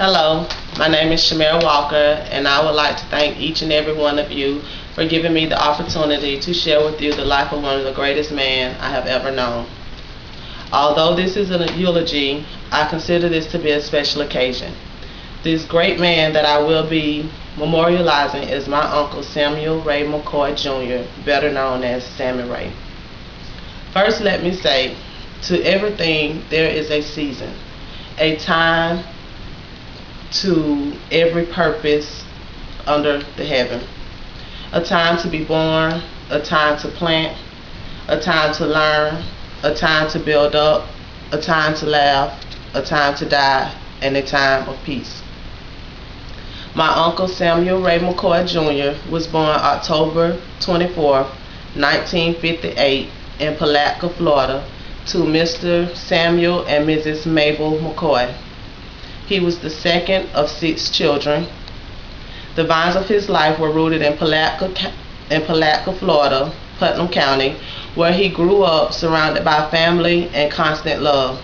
Hello, my name is Shamara Walker, and I would like to thank each and every one of you for giving me the opportunity to share with you the life of one of the greatest men I have ever known. Although this is a eulogy, I consider this to be a special occasion. This great man that I will be memorializing is my uncle Samuel Ray McCoy Jr., better known as Sammy Ray. First, let me say, to everything there is a season, a time to every purpose under the heaven. A time to be born, a time to plant, a time to learn, a time to build up, a time to laugh, a time to die, and a time of peace. My uncle Samuel Ray McCoy Jr. was born October 24, 1958 in Palatka, Florida, to Mr. Samuel and Mrs. Mabel McCoy. He was the second of 6 children. The vines of his life were rooted in Palatka, Florida, Putnam County, where he grew up surrounded by family and constant love.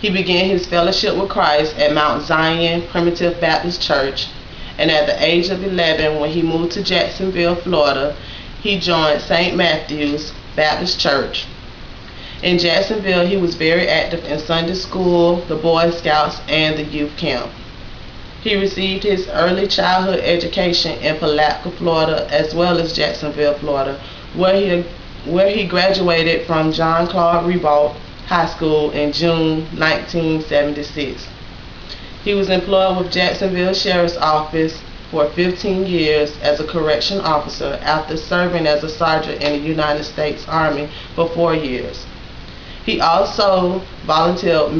He began his fellowship with Christ at Mount Zion Primitive Baptist Church, and at the age of 11, when he moved to Jacksonville, Florida, he joined St. Matthew's Baptist Church. In Jacksonville, he was very active in Sunday school, the Boy Scouts, and the youth camp. He received his early childhood education in Palatka, Florida, as well as Jacksonville, Florida, where he graduated from John Claude Ribault High School in June 1976. He was employed with Jacksonville Sheriff's Office for 15 years as a correction officer after serving as a sergeant in the United States Army for 4 years. He also volunteered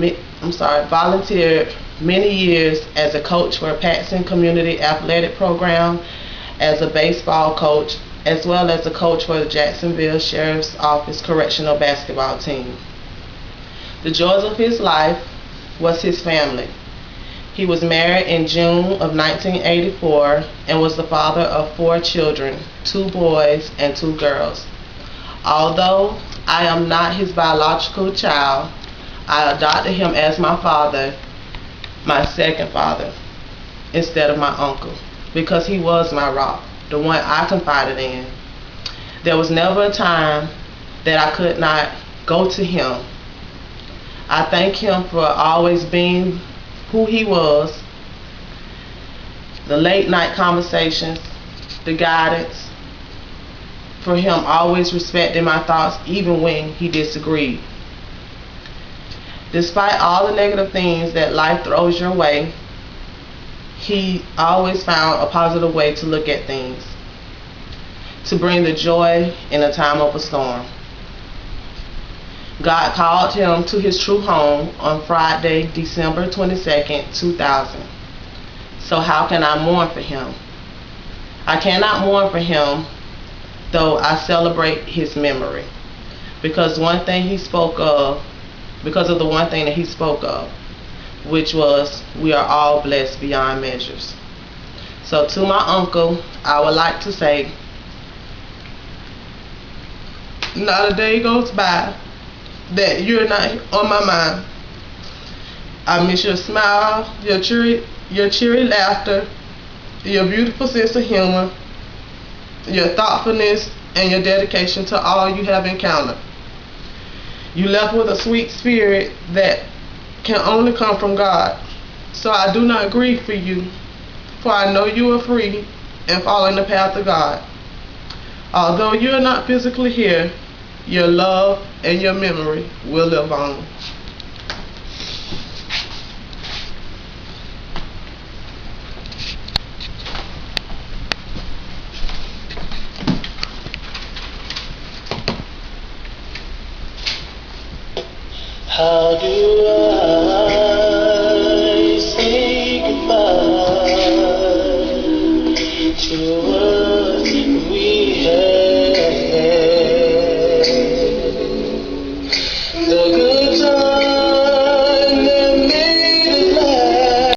many years as a coach for Paxton Community Athletic Program, as a baseball coach, as well as a coach for the Jacksonville Sheriff's Office Correctional Basketball Team. The joys of his life was his family. He was married in June of 1984 and was the father of 4 children, 2 boys and 2 girls. Although I am not his biological child, I adopted him as my father, my second father, instead of my uncle, because he was my rock, the one I confided in. There was never a time that I could not go to him. I thank him for always being who he was, the late night conversations, the guidance, for him always respecting my thoughts even when he disagreed. Despite all the negative things that life throws your way, he always found a positive way to look at things, to bring the joy in a time of a storm. God called him to his true home on Friday, December 22nd, 2000. So how can I mourn for him? I cannot mourn for him, though I celebrate his memory, because the one thing that he spoke of, which was, we are all blessed beyond measures. So to my uncle, I would like to say, not a day goes by that you're not on my mind. I miss your smile, your cheery laughter, your beautiful sense of humor, your thoughtfulness, and your dedication to all you have encountered. You left with a sweet spirit that can only come from God. So I do not grieve for you, for I know you are free and following the path of God. Although you are not physically here, your love and your memory will live on. How do